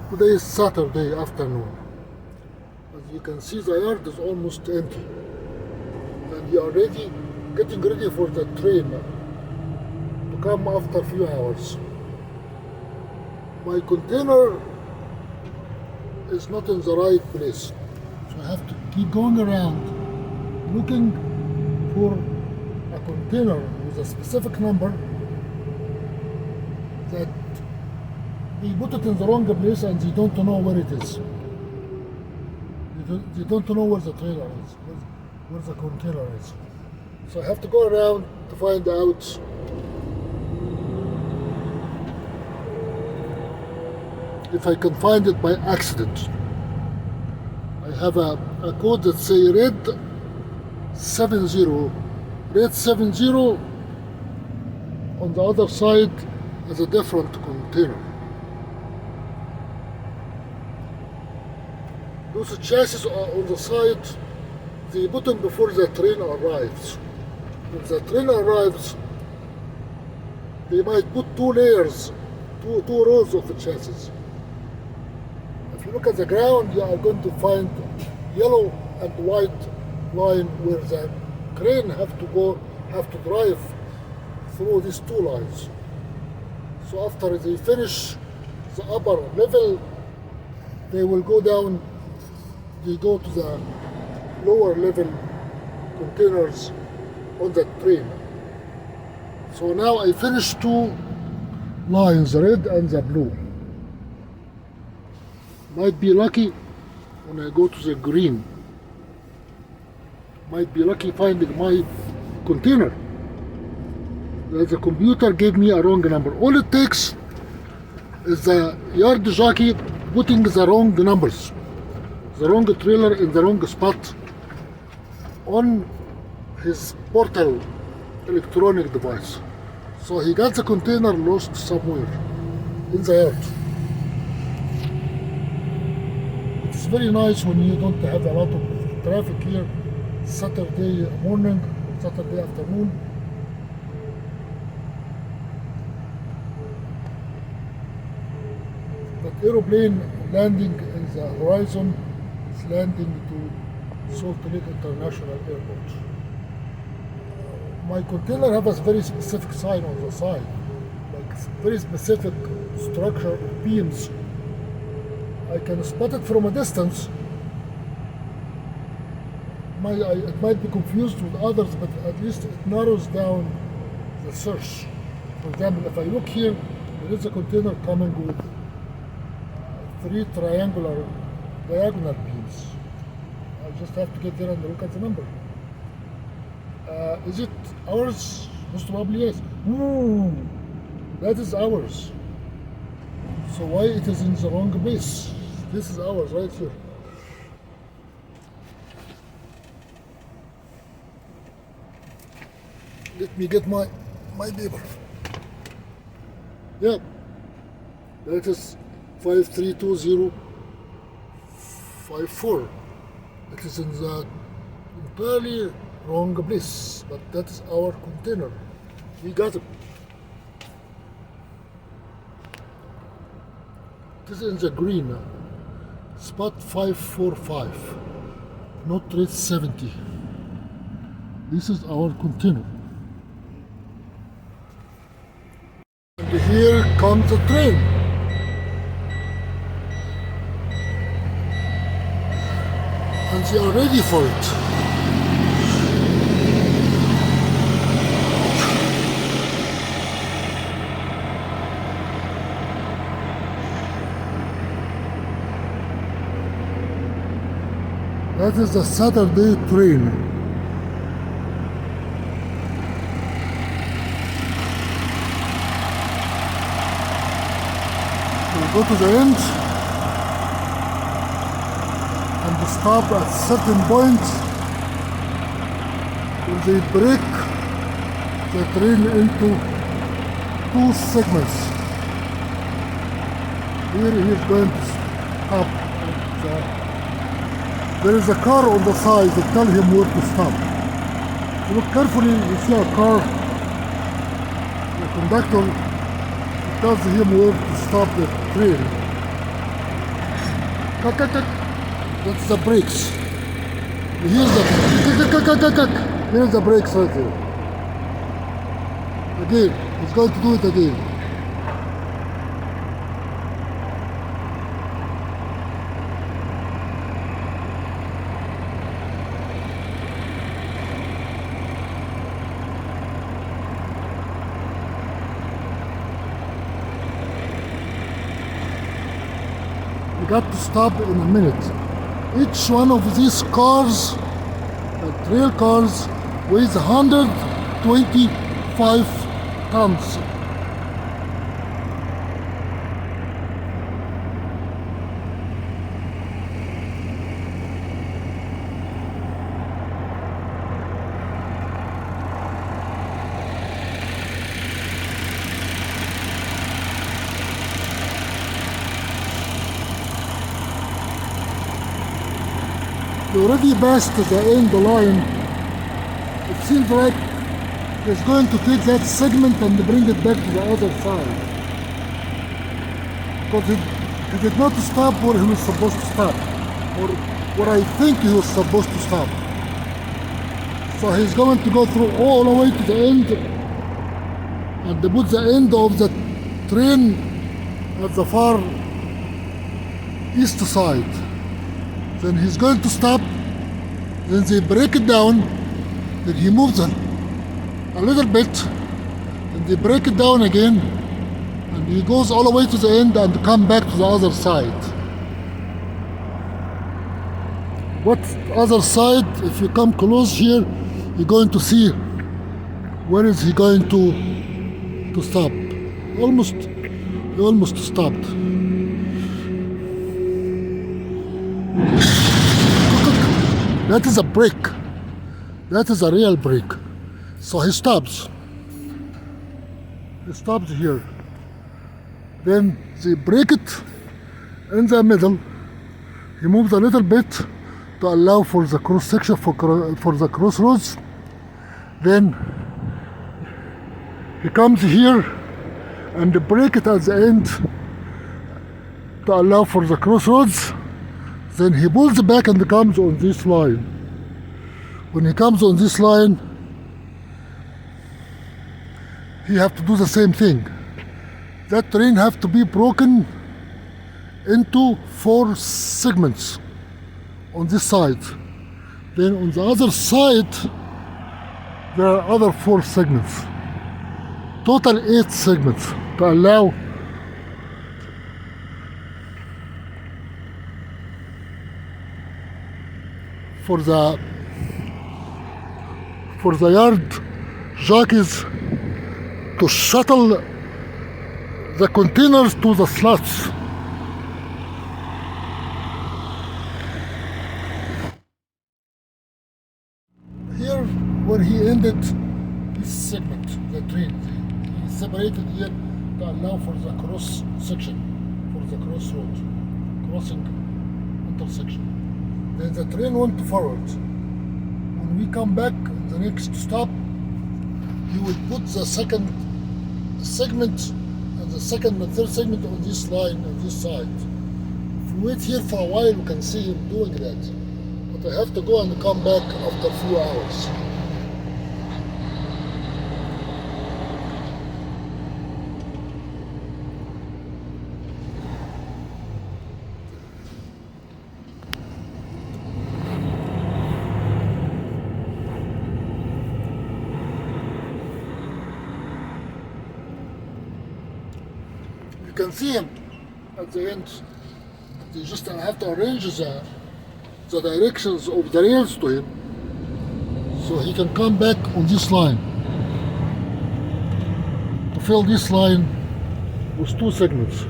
Today is Saturday afternoon. As you can see, the yard is almost empty. And we are getting ready for the train to come after a few hours. My container is not in the right place. So I have to keep going around looking for a container with a specific number that they put it in the wrong place and they don't know where it is. They don't know where the trailer is, where the container is. So I have to go around to find out if I can find it by accident. I have a code that says red 70. Red 70 on the other side is a different container. Those chassis are on the side, they put them before the train arrives. When the train arrives, they might put two layers, two rows of the chassis. If you look at the ground, you are going to find yellow and white line where the crane have to drive through these two lines. So after they finish the upper level, they will go down. They go to the lower level containers on the train. So now I finished two lines, the red and the blue. Might be lucky when I go to the green. Might be lucky finding my container. The computer gave me a wrong number. All it takes is the yard jockey putting the wrong numbers, the wrong trailer in the wrong spot on his portal electronic device. So he got the container lost somewhere in the yard. It's very nice when you don't have a lot of traffic here, Saturday morning, Saturday afternoon. That aeroplane landing in the horizon is landing to Salt Lake International Airport. My container has a very specific sign on the side, like very specific structure of beams. I can spot it from a distance. It might be confused with others, but at least it narrows down the search. For example, if I look here, there is a container coming with three triangular diagonal beams. I just have to get there and look at the number. Is it ours? Most probably yes. Ooh, that is ours. So why it is in the wrong place? This is ours right here. Let me get my paper. Yeah, that is 532054. It is in the entirely wrong place, but that is our container. We got it. It is in the green, spot 545, not rate 70. This is our container. And here comes the train. And they are ready for it. That is the Saturday train. We'll go to the end and stop at certain point when they break the train into two segments. Here he is going to stop. There is a car on the side that tells him where to stop. Look carefully, you see a car, the conductor tells him where to stop the train. Cut, cut, cut. That's the brakes. Here's the here's the brakes right there. Again, he's going to do it again. We got to stop in a minute. Each one of these cars, trail cars, weighs 125 tons. We already passed the end line. It seems like it's going to take that segment and bring it back to the other side. Because he did not stop where he was supposed to stop, or where I think he was supposed to stop. So he's going to go through all the way to the end and put the end of the train at the far east side. Then he's going to stop, then they break it down, then he moves it a little bit, and they break it down again, and he goes all the way to the end and come back to the other side. What other side? If you come close here, you're going to see where is he going to stop. He almost stopped. That is a brake. That is a real brake. So he stops. He stops here. Then they break it in the middle. He moves a little bit to allow for the cross section for the crossroads. Then he comes here and break it at the end to allow for the crossroads. Then he pulls back and comes on this line. When he comes on this line, he have to do the same thing. That train have to be broken into 4 segments on this side. Then on the other side, there are other 4 segments. Total 8 segments to allow for the yard jockeys to shuttle the containers to the slots. Here where he ended this segment, the train, he separated here to allow for the cross section, for the crossroad, crossing intersection. Then the train went forward. When we come back, the next stop, he will put the second segment and the second and third segment on this line, on this side. If we wait here for a while, we can see him doing that. But I have to go and come back after a few hours. You can see him at the end. They just have to arrange the directions of the rails to him so he can come back on this line to fill this line with 2 segments.